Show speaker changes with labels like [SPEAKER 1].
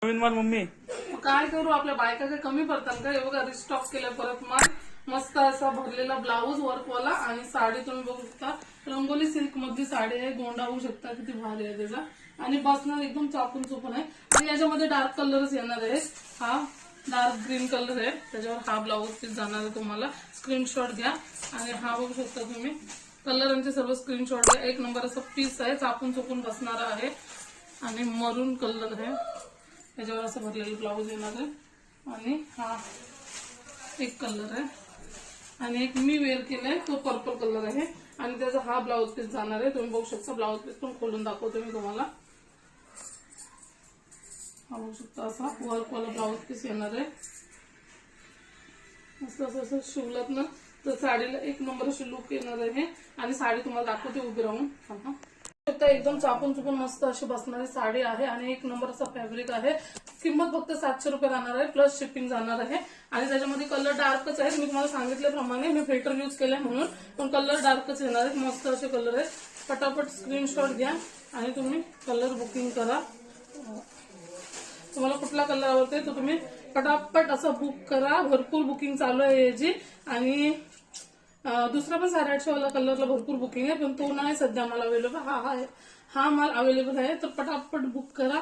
[SPEAKER 1] नवीन माल मम्मी
[SPEAKER 2] काय करू, आपल्या बायका काही कमी पडतात का? हे बघा रिस्टॉक केलं परत माल, मस्त असा भरलेला ब्लाऊज वर्कवाला आणि साडी तुम्ही बघू शकता, रंगोली सिल्क मधली साडी आहे, गोंडा होऊ शकता, किती भारी आहे त्याचा आणि बसणार एकदम चापून चुपून आहे. आणि याच्यामध्ये डार्क कलरच येणार आहे, हा डार्क ग्रीन कलर आहे, त्याच्यावर हा ब्लाऊज पीस जाणार आहे. तुम्हाला स्क्रीनशॉट घ्या आणि हा बघू शकता तुम्ही कलरांचे सर्व स्क्रीनशॉट घ्या. एक नंबर असं पीस आहे, चापून चुपून बसणार आहे आणि मरून कलर आहे, त्याच्यावर असं भरलेलं ब्लाऊज येणार आहे. आणि हा एक कलर आहे आणि एक मी वेअर केलाय तो पर्पल कलर आहे आणि त्याचा हा ब्लाऊज पीस जाणार आहे. तुम्ही बघू शकता, ब्लाऊज पीस पण खोलून दाखवतो मी तुम्हाला. हा बघू शकता असा वर्कवाला ब्लाऊज पीस येणार आहे. मस्त असं शिवलात ना तर साडीला एक नंबर अशी लुक येणार आहे. आणि साडी तुम्हाला दाखवते उभी राहून. एकदम चापून चुपून मस्त अशी बसणारी साडी आहे आणि एक नंबर असा फॅब्रिक आहे. किंमत फक्त 700 रुपये राहणार आहे, प्लस शिपिंग जाणार आहे. आणि त्याच्यामध्ये कलर डार्कच आहे, मी तुम्हाला सांगितल्याप्रमाणे मी फिल्टर यूज केले म्हणून, पण कलर डार्कच येणार आहे. मस्त असे कलर आहेत. पटापट स्क्रीनशॉट घ्या आणि तुम्ही कलर बुकिंग करा. तुम्हाला कुठला कलर आवडतोय तो तुम्ही पटापट असं बुक करा. भरपूर बुकिंग चालू आहे याची. आणि दुसरा पण 850 वाला कलरला भरपूर बुकिंग आहे, पण तो नाही सध्या मला अवेलेबल. हा माल अवेलेबल आहे, तर पटापट बुक करा.